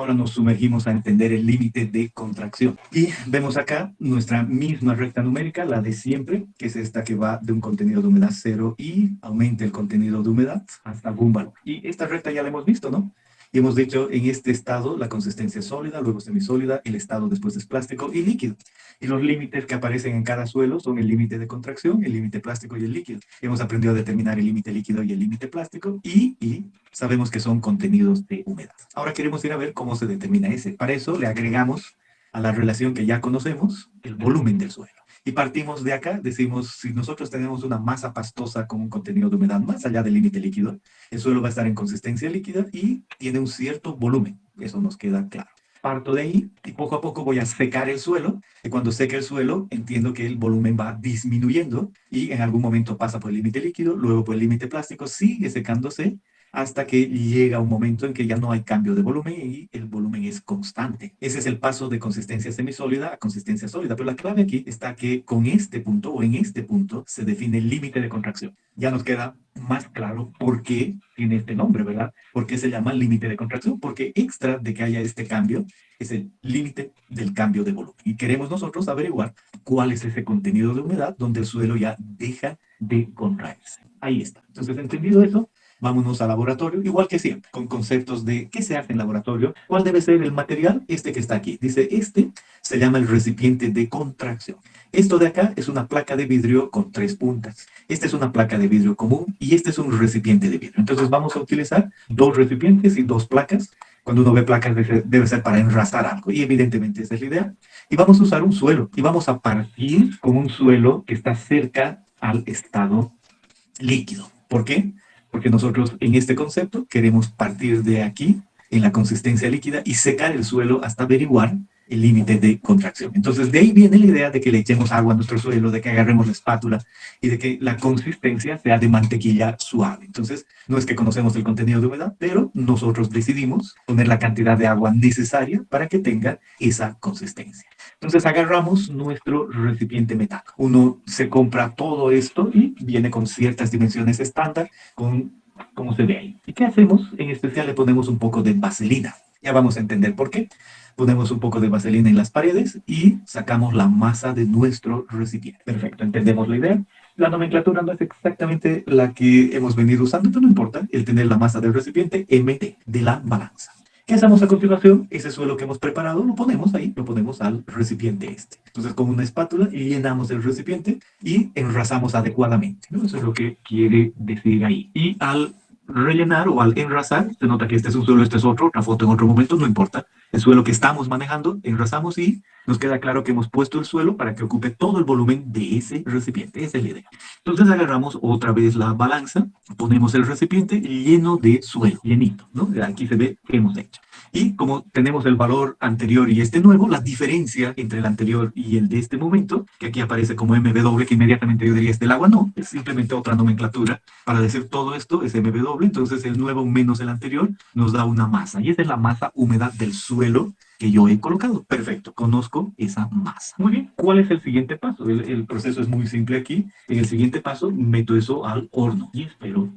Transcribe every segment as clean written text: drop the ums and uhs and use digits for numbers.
ahora nos sumergimos a entender el límite de contracción. Y vemos acá nuestra misma recta numérica, la de siempre, que es esta que va de un contenido de humedad 0 y aumenta el contenido de humedad hasta algún valor. Y esta recta ya la hemos visto, ¿no? Y hemos dicho, en este estado la consistencia es sólida, luego semisólida, el estado después es plástico y líquido. Y los límites que aparecen en cada suelo son el límite de contracción, el límite plástico y el líquido. Hemos aprendido a determinar el límite líquido y el límite plástico y sabemos que son contenidos de humedad. Ahora queremos ir a ver cómo se determina ese. Para eso le agregamos a la relación que ya conocemos el volumen del suelo. Y partimos de acá, decimos, si nosotros tenemos una masa pastosa con un contenido de humedad más allá del límite líquido, el suelo va a estar en consistencia líquida y tiene un cierto volumen. Eso nos queda claro. Parto de ahí y poco a poco voy a secar el suelo. Y cuando seque el suelo, entiendo que el volumen va disminuyendo y en algún momento pasa por el límite líquido, luego por el límite plástico, sigue secándose hasta que llega un momento en que ya no hay cambio de volumen y el volumen es constante. Ese es el paso de consistencia semisólida a consistencia sólida. Pero la clave aquí está que con este punto o en este punto se define el límite de contracción. Ya nos queda más claro por qué tiene este nombre, ¿verdad? ¿Por qué se llama límite de contracción? Porque extra de que haya este cambio es el límite del cambio de volumen. Y queremos nosotros averiguar cuál es ese contenido de humedad donde el suelo ya deja de contraerse. Ahí está. Entonces, entendido eso, vámonos al laboratorio, igual que siempre, con conceptos de qué se hace en laboratorio, cuál debe ser el material, este que está aquí. Dice, este se llama el recipiente de contracción. Esto de acá es una placa de vidrio con 3 puntas. Esta es una placa de vidrio común y este es un recipiente de vidrio. Entonces vamos a utilizar 2 recipientes y 2 placas. Cuando uno ve placas debe ser para enrasar algo y evidentemente esa es la idea. Y vamos a usar un suelo y vamos a partir con un suelo que está cerca al estado líquido. ¿Por qué? Porque nosotros en este concepto queremos partir de aquí en la consistencia líquida y secar el suelo hasta averiguar el límite de contracción. Entonces de ahí viene la idea de que le echemos agua a nuestro suelo, de que agarremos la espátula y de que la consistencia sea de mantequilla suave. Entonces no es que conocemos el contenido de humedad, pero nosotros decidimos poner la cantidad de agua necesaria para que tenga esa consistencia. Entonces agarramos nuestro recipiente metálico. Uno se compra todo esto y viene con ciertas dimensiones estándar, con como se ve ahí. ¿Y qué hacemos? En especial le ponemos un poco de vaselina. Ya vamos a entender por qué. Ponemos un poco de vaselina en las paredes y sacamos la masa de nuestro recipiente. Perfecto, entendemos la idea. La nomenclatura no es exactamente la que hemos venido usando, pero no importa. El tener la masa del recipiente, MT, de la balanza. ¿Qué hacemos a continuación? Ese suelo que hemos preparado lo ponemos ahí, lo ponemos al recipiente este. Entonces con una espátula llenamos el recipiente y enrasamos adecuadamente, ¿no? Eso es lo que quiere decir ahí. Y al rellenar o al enrasar, se nota que este es un suelo, este es otro, otra foto en otro momento, no importa. El suelo que estamos manejando, enrasamos y nos queda claro que hemos puesto el suelo para que ocupe todo el volumen de ese recipiente. Esa es la idea. Entonces agarramos otra vez la balanza, ponemos el recipiente lleno de suelo, llenito, ¿no? Aquí se ve que hemos hecho. Y como tenemos el valor anterior y este nuevo, la diferencia entre el anterior y el de este momento, que aquí aparece como MW, que inmediatamente yo diría es del agua, no, es simplemente otra nomenclatura. Para decir todo esto es MW, entonces el nuevo menos el anterior nos da una masa. Y esa es la masa humedad del suelo que yo he colocado. Perfecto, conozco esa masa. Muy bien, ¿cuál es el siguiente paso? El proceso es muy simple aquí. En el siguiente paso meto eso al horno y espero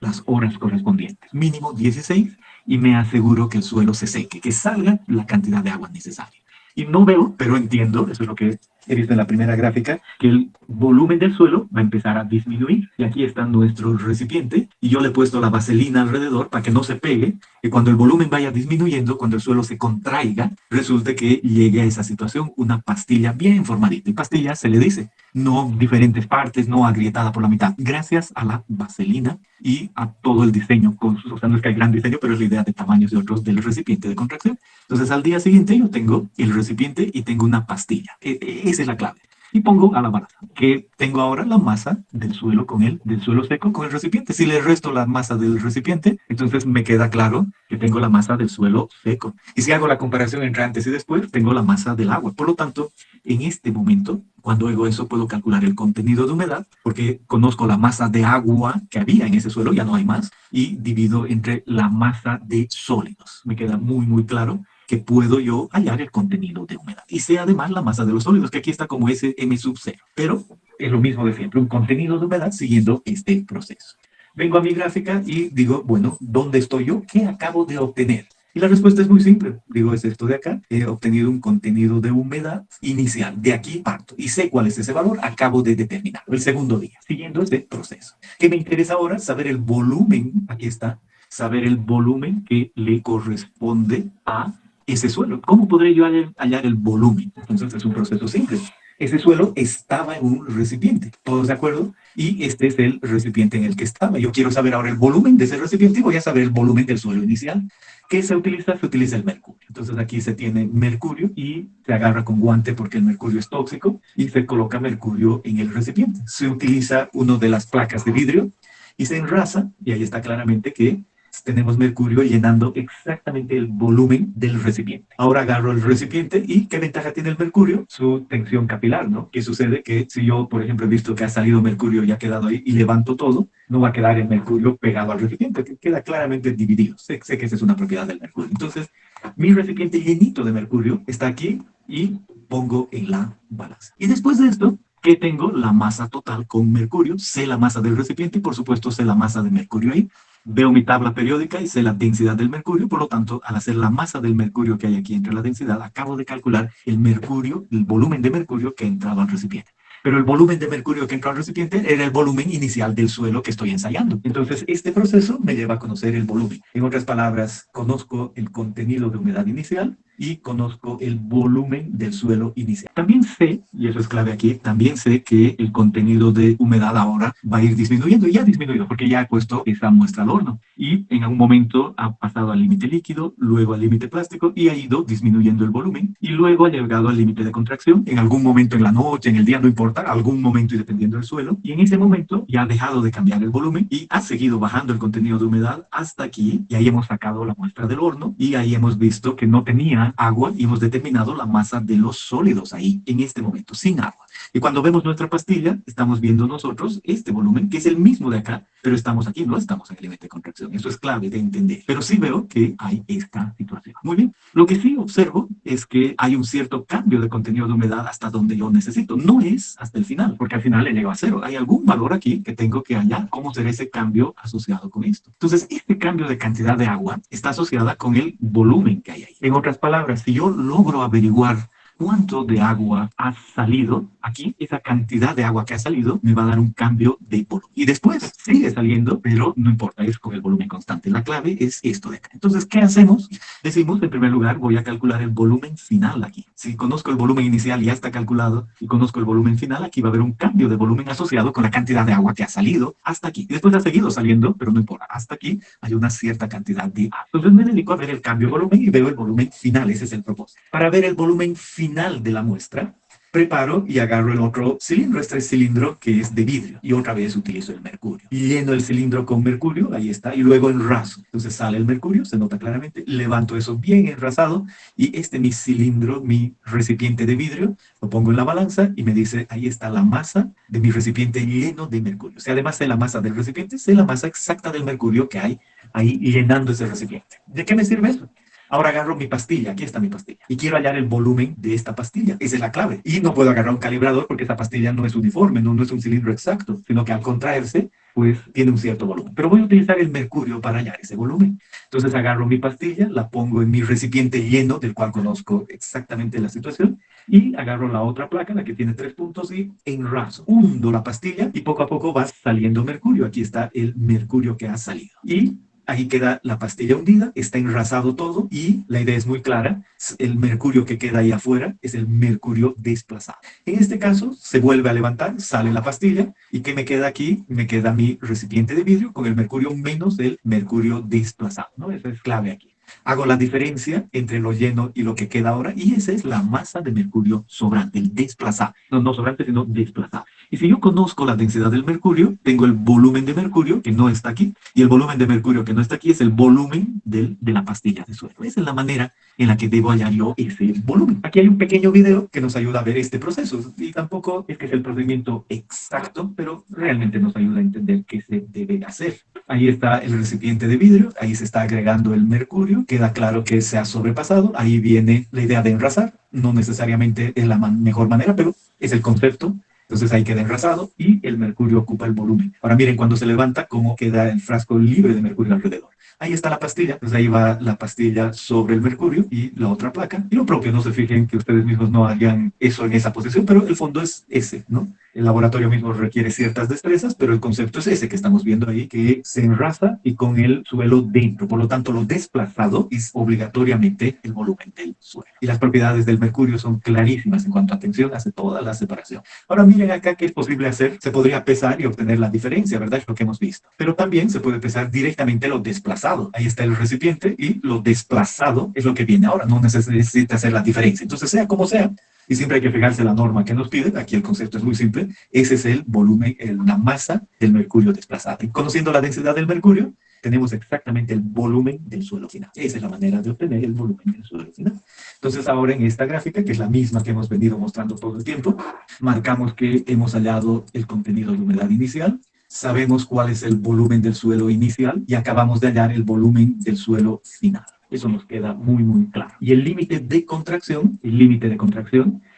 las horas correspondientes, mínimo 16, y me aseguro que el suelo se seque, que salga la cantidad de agua necesaria. Y no veo, pero entiendo, eso es lo que he visto en la primera gráfica, que el volumen del suelo va a empezar a disminuir. Y aquí está nuestro recipiente, y yo le he puesto la vaselina alrededor para que no se pegue, y cuando el volumen vaya disminuyendo, cuando el suelo se contraiga, resulte que llegue a esa situación una pastilla bien formadita. Y pastilla se le dice, no diferentes partes, no agrietada por la mitad, gracias a la vaselina y a todo el diseño, o sea, no es que hay gran diseño, pero es la idea de tamaños de otros del recipiente de contracción. Entonces al día siguiente yo tengo el recipiente y tengo una pastilla. Esa es la clave. Y pongo a la balanza, que tengo ahora la masa del suelo del suelo seco con el recipiente. Si le resto la masa del recipiente, entonces me queda claro que tengo la masa del suelo seco. Y si hago la comparación entre antes y después, tengo la masa del agua. Por lo tanto, en este momento, cuando hago eso, puedo calcular el contenido de humedad, porque conozco la masa de agua que había en ese suelo, ya no hay más, y divido entre la masa de sólidos. Me queda muy, muy claro que puedo yo hallar el contenido de humedad. Y sé además la masa de los sólidos, que aquí está como SM sub 0. Pero es lo mismo de siempre, un contenido de humedad siguiendo este proceso. Vengo a mi gráfica y digo, bueno, ¿dónde estoy yo? ¿Qué acabo de obtener? Y la respuesta es muy simple. Digo, es esto de acá. He obtenido un contenido de humedad inicial. De aquí parto. Y sé cuál es ese valor. Acabo de determinarlo el segundo día, siguiendo este proceso. ¿Qué me interesa ahora? Saber el volumen. Aquí está. Saber el volumen que le corresponde a ese suelo. ¿Cómo podré yo hallar el volumen? Entonces es un proceso simple. Ese suelo estaba en un recipiente. ¿Todos de acuerdo? Y este es el recipiente en el que estaba. Yo quiero saber ahora el volumen de ese recipiente y voy a saber el volumen del suelo inicial. ¿Qué se utiliza? Se utiliza el mercurio. Entonces aquí se tiene mercurio y se agarra con guante porque el mercurio es tóxico y se coloca mercurio en el recipiente. Se utiliza una de las placas de vidrio y se enrasa y ahí está claramente que tenemos mercurio llenando exactamente el volumen del recipiente. Ahora agarro el recipiente y ¿qué ventaja tiene el mercurio? Su tensión capilar, ¿no? ¿Qué sucede? Que si yo, por ejemplo, he visto que ha salido mercurio y ha quedado ahí y levanto todo, no va a quedar el mercurio pegado al recipiente, que queda claramente dividido. Sé que esa es una propiedad del mercurio. Entonces, mi recipiente llenito de mercurio está aquí y pongo en la balanza. Y después de esto, ¿qué tengo? La masa total con mercurio. Sé la masa del recipiente y, por supuesto, sé la masa de mercurio ahí. Veo mi tabla periódica y sé la densidad del mercurio, por lo tanto, al hacer la masa del mercurio que hay aquí entre la densidad, acabo de calcular el mercurio, el volumen de mercurio que ha entrado al recipiente. Pero el volumen de mercurio que entró al recipiente era el volumen inicial del suelo que estoy ensayando. Entonces, este proceso me lleva a conocer el volumen. En otras palabras, conozco el contenido de humedad inicial y conozco el volumen del suelo inicial. También sé, y eso es clave aquí, también sé que el contenido de humedad ahora va a ir disminuyendo, y ya ha disminuido, porque ya he puesto esa muestra al horno. Y en algún momento ha pasado al límite líquido, luego al límite plástico, y ha ido disminuyendo el volumen, y luego ha llegado al límite de contracción, en algún momento en la noche, en el día, no importa, algún momento y dependiendo del suelo, y en ese momento ya ha dejado de cambiar el volumen, y ha seguido bajando el contenido de humedad hasta aquí, y ahí hemos sacado la muestra del horno, y ahí hemos visto que no tenía agua y hemos determinado la masa de los sólidos ahí, en este momento, sin agua. Y cuando vemos nuestra pastilla, estamos viendo nosotros este volumen, que es el mismo de acá, pero estamos aquí, no estamos en el límite de contracción. Eso es clave de entender. Pero sí veo que hay esta situación. Muy bien. Lo que sí observo es que hay un cierto cambio de contenido de humedad hasta donde yo necesito. No es hasta el final, porque al final le llego a cero. Hay algún valor aquí que tengo que hallar. ¿Cómo será ese cambio asociado con esto? Entonces, este cambio de cantidad de agua está asociada con el volumen que hay ahí. En otras palabras, si yo logro averiguar cuánto de agua ha salido aquí, esa cantidad de agua que ha salido me va a dar un cambio de volumen. Y después sigue saliendo, pero no importa, es con el volumen constante. La clave es esto de acá. Entonces, ¿qué hacemos? Decimos, en primer lugar, voy a calcular el volumen final aquí. Si conozco el volumen inicial, ya está calculado, y conozco el volumen final, aquí va a haber un cambio de volumen asociado con la cantidad de agua que ha salido hasta aquí. Y después ha seguido saliendo, pero no importa, hasta aquí hay una cierta cantidad de agua. Entonces me dedico a ver el cambio de volumen y veo el volumen final. Ese es el propósito. Para ver el volumen final de la muestra, preparo y agarro el otro cilindro, este cilindro que es de vidrio, y otra vez utilizo el mercurio. Y lleno el cilindro con mercurio, ahí está, y luego enraso. Entonces sale el mercurio, se nota claramente, levanto eso bien enrasado, y mi cilindro, mi recipiente de vidrio, lo pongo en la balanza y me dice, ahí está la masa de mi recipiente lleno de mercurio. O sea, además de la masa del recipiente, sé la masa exacta del mercurio que hay ahí llenando ese recipiente. ¿De qué me sirve eso? Ahora agarro mi pastilla, aquí está mi pastilla, y quiero hallar el volumen de esta pastilla. Esa es la clave. Y no puedo agarrar un calibrador porque esta pastilla no es uniforme, no es un cilindro exacto, sino que al contraerse, pues tiene un cierto volumen. Pero voy a utilizar el mercurio para hallar ese volumen. Entonces agarro mi pastilla, la pongo en mi recipiente lleno, del cual conozco exactamente la situación, y agarro la otra placa, la que tiene 3 puntos, y enraso, hundo la pastilla, y poco a poco va saliendo mercurio. Aquí está el mercurio que ha salido. Y ahí queda la pastilla hundida, está enrasado todo y la idea es muy clara. El mercurio que queda ahí afuera es el mercurio desplazado. En este caso, se vuelve a levantar, sale la pastilla y ¿qué me queda aquí? Me queda mi recipiente de vidrio con el mercurio menos el mercurio desplazado, ¿no? Eso es clave aquí. Hago la diferencia entre lo lleno y lo que queda ahora y esa es la masa de mercurio sobrante, el desplazado. No sobrante, sino desplazado. Y si yo conozco la densidad del mercurio, tengo el volumen de mercurio que no está aquí y el volumen de mercurio que no está aquí es el volumen de la pastilla de suelo. Esa es la manera en la que debo hallar yo ese volumen. Aquí hay un pequeño video que nos ayuda a ver este proceso y tampoco es que es el procedimiento exacto, pero realmente nos ayuda a entender qué se debe hacer. Ahí está el recipiente de vidrio, ahí se está agregando el mercurio, queda claro que se ha sobrepasado, ahí viene la idea de enrasar, no necesariamente es la mejor manera, pero es el concepto. Entonces ahí queda enrasado y el mercurio ocupa el volumen. Ahora miren cuando se levanta cómo queda el frasco libre de mercurio alrededor. Ahí está la pastilla, entonces ahí va la pastilla sobre el mercurio y la otra placa. Y lo propio, no se fijen que ustedes mismos no hagan eso en esa posición, pero el fondo es ese, ¿no? El laboratorio mismo requiere ciertas destrezas, pero el concepto es ese que estamos viendo ahí, que se enrasa y con el suelo dentro. Por lo tanto, lo desplazado es obligatoriamente el volumen del suelo. Y las propiedades del mercurio son clarísimas en cuanto a tensión, hace toda la separación. Ahora miren acá qué es posible hacer. Se podría pesar y obtener la diferencia, ¿verdad? Es lo que hemos visto. Pero también se puede pesar directamente lo desplazado. Ahí está el recipiente y lo desplazado es lo que viene ahora. No necesita hacer la diferencia. Entonces, sea como sea, y siempre hay que fijarse la norma que nos pide. Aquí el concepto es muy simple. Ese es el volumen, la masa del mercurio desplazado. Y conociendo la densidad del mercurio, tenemos exactamente el volumen del suelo final. Esa es la manera de obtener el volumen del suelo final. Entonces ahora en esta gráfica, que es la misma que hemos venido mostrando todo el tiempo, marcamos que hemos hallado el contenido de humedad inicial, sabemos cuál es el volumen del suelo inicial y acabamos de hallar el volumen del suelo final. Eso nos queda muy, muy claro. Y el límite de contracción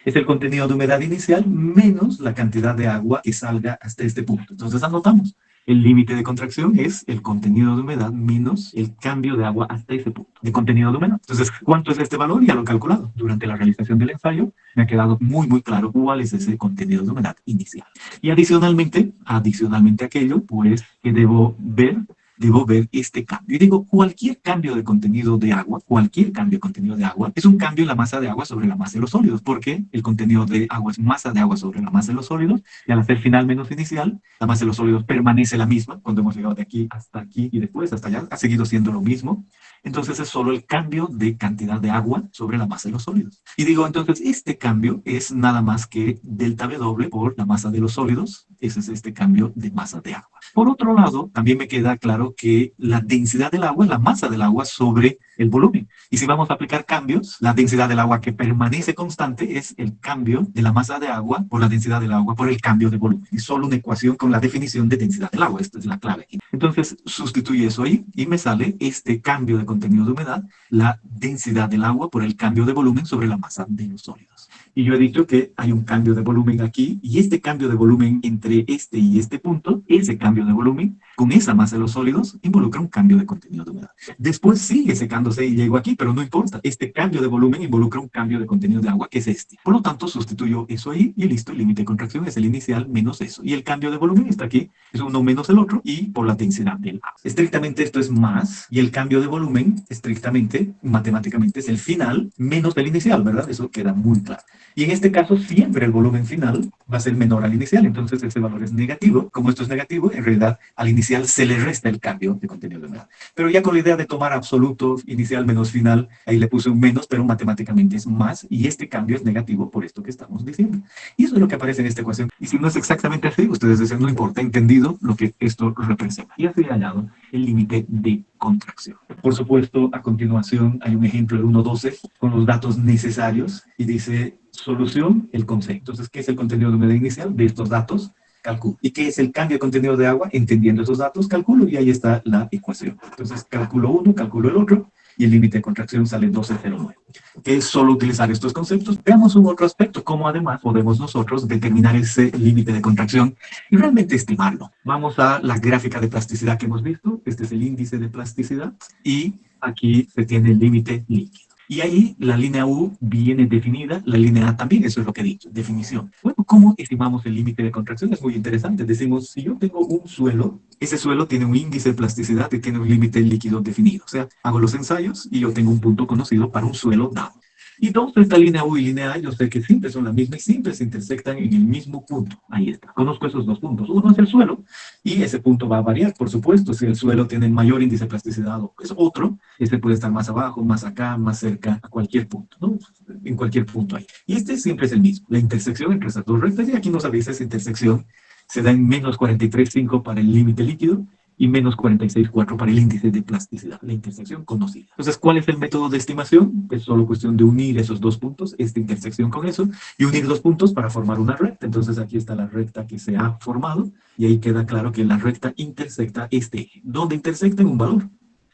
es el contenido de humedad inicial menos la cantidad de agua que salga hasta este punto. Entonces anotamos. El límite de contracción es el contenido de humedad menos el cambio de agua hasta ese punto de contenido de humedad. Entonces, ¿cuánto es este valor? Ya lo he calculado. Durante la realización del ensayo me ha quedado muy, muy claro cuál es ese contenido de humedad inicial. Y adicionalmente a aquello, pues, que debo ver este cambio. Y digo, cualquier cambio de contenido de agua, es un cambio en la masa de agua sobre la masa de los sólidos, porque el contenido de agua es masa de agua sobre la masa de los sólidos, y al hacer final menos inicial, la masa de los sólidos permanece la misma, cuando hemos llegado de aquí hasta aquí y después hasta allá, ha seguido siendo lo mismo. Entonces es solo el cambio de cantidad de agua sobre la masa de los sólidos. Y digo, entonces este cambio es nada más que delta W por la masa de los sólidos. Ese es este cambio de masa de agua. Por otro lado, también me queda claro que la densidad del agua es la masa del agua sobre el volumen. Y si vamos a aplicar cambios, la densidad del agua que permanece constante es el cambio de la masa de agua por la densidad del agua por el cambio de volumen. Es solo una ecuación con la definición de densidad del agua. Esta es la clave aquí. Entonces, sustituye eso ahí y me sale este cambio de contenido de humedad, la densidad del agua por el cambio de volumen sobre la masa de los sólidos. Y yo he dicho que hay un cambio de volumen aquí, y este cambio de volumen entre este y este punto, ese cambio de volumen con esa masa de los sólidos, involucra un cambio de contenido de humedad. Después sigue secándose y llego aquí, pero no importa. Este cambio de volumen involucra un cambio de contenido de agua, que es este. Por lo tanto, sustituyo eso ahí y listo. El límite de contracción es el inicial menos eso. Y el cambio de volumen está aquí, es uno menos el otro, y por la densidad del agua. Estrictamente esto es más, y el cambio de volumen, estrictamente, matemáticamente, es el final menos el inicial, ¿verdad? Eso queda muy claro. Y en este caso, siempre el volumen final va a ser menor al inicial, entonces ese valor es negativo. Como esto es negativo, en realidad al inicial se le resta el cambio de contenido de humedad. Pero ya con la idea de tomar absoluto, inicial menos final, ahí le puse un menos, pero matemáticamente es más, y este cambio es negativo por esto que estamos diciendo. Y eso es lo que aparece en esta ecuación. Y si no es exactamente así, ustedes dicen, no importa, entendido lo que esto representa. Y así he hallado el límite de contracción. Por supuesto, a continuación hay un ejemplo del 1.12 con los datos necesarios y dice solución, el concepto. Entonces, ¿qué es el contenido de humedad inicial de estos datos? Calculo. ¿Y qué es el cambio de contenido de agua? Entendiendo esos datos, calculo, y ahí está la ecuación. Entonces, calculo uno, calculo el otro, y el límite de contracción sale 12.09. Que es solo utilizar estos conceptos. Veamos un otro aspecto, cómo además podemos nosotros determinar ese límite de contracción y realmente estimarlo. Vamos a la gráfica de plasticidad que hemos visto. Este es el índice de plasticidad, y aquí se tiene el límite líquido. Y ahí la línea U viene definida, la línea A también, eso es lo que he dicho, definición. Bueno, ¿cómo estimamos el límite de contracción? Es muy interesante. Decimos, si yo tengo un suelo, ese suelo tiene un índice de plasticidad y tiene un límite líquido definido. O sea, hago los ensayos y yo tengo un punto conocido para un suelo dado. Y dos, esta línea U y línea A, yo sé que siempre son la misma y siempre se intersectan en el mismo punto. Ahí está. Conozco esos dos puntos. Uno es el suelo, y ese punto va a variar, por supuesto. Si el suelo tiene mayor índice de plasticidad o es otro, ese puede estar más abajo, más acá, más cerca, a cualquier punto, ¿no? En cualquier punto ahí. Y este siempre es el mismo. La intersección entre esas dos rectas, y aquí nos avisa esa intersección, se da en menos 43.5 para el límite líquido y menos 46.4 para el índice de plasticidad, la intersección conocida. Entonces, ¿cuál es el método de estimación? Es solo cuestión de unir esos dos puntos, esta intersección con eso, y unir dos puntos para formar una recta. Entonces, aquí está la recta que se ha formado, y ahí queda claro que la recta intersecta este eje. ¿Dónde intersecta? En un valor.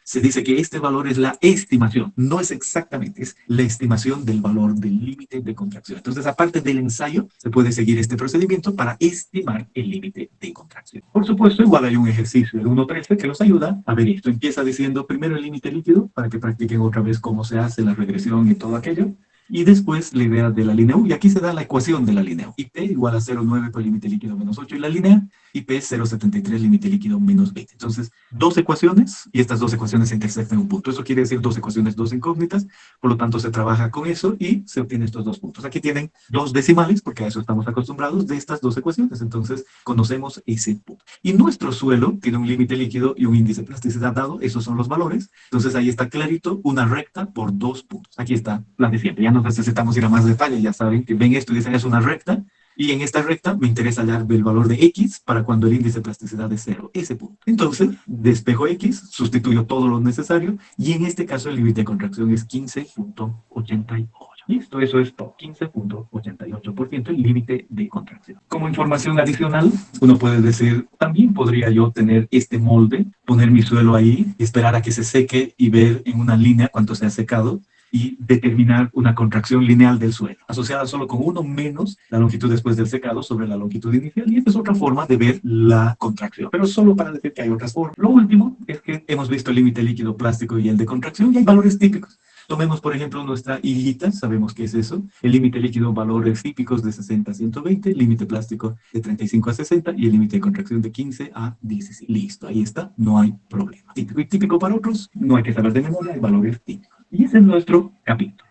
se dice que este valor es la estimación, no es exactamente, es la estimación del valor del límite de contracción. Entonces, aparte del ensayo, se puede seguir este procedimiento para estimar el límite de contracción. Por supuesto, igual hay un ejercicio, el 1.13, que los ayuda a ver esto. Empieza diciendo primero el límite líquido, para que practiquen otra vez cómo se hace la regresión y todo aquello. Y después la idea de la línea U, y aquí se da la ecuación de la línea U. IP igual a 0,9 por límite líquido menos 8 y la línea, IP 0,73 límite líquido menos 20. Entonces, dos ecuaciones, y estas dos ecuaciones se intersectan en un punto. Eso quiere decir dos ecuaciones, dos incógnitas, por lo tanto se trabaja con eso y se obtienen estos dos puntos. Aquí tienen dos decimales, porque a eso estamos acostumbrados, de estas dos ecuaciones, entonces conocemos ese punto. Y nuestro suelo tiene un límite líquido y un índice de plasticidad dado, esos son los valores, entonces ahí está clarito, una recta por dos puntos. Aquí está la de siempre, ya no necesitamos ir a más detalle, ya saben que ven esto y dicen es una recta, y en esta recta me interesa hallar el valor de X para cuando el índice de plasticidad es 0, ese punto. Entonces, despejo X, sustituyo todo lo necesario, y en este caso el límite de contracción es 15.88. Listo, eso es todo, 15.88% el límite de contracción. Como información adicional, uno puede decir, también podría yo tener este molde, poner mi suelo ahí, esperar a que se seque y ver en una línea cuánto se ha secado, y determinar una contracción lineal del suelo, asociada solo con uno menos la longitud después del secado sobre la longitud inicial. Y esta es otra forma de ver la contracción, pero solo para decir que hay otras formas. Lo último es que hemos visto el límite líquido plástico y el de contracción, y hay valores típicos. Tomemos, por ejemplo, nuestra higuita, sabemos qué es eso. El límite líquido, valores típicos de 60 a 120, límite plástico de 35 a 60 y el límite de contracción de 15 a 16. Listo, ahí está, no hay problema. Típico y típico para otros, no hay que saber de memoria, hay valores típicos. Y ese es nuestro capítulo.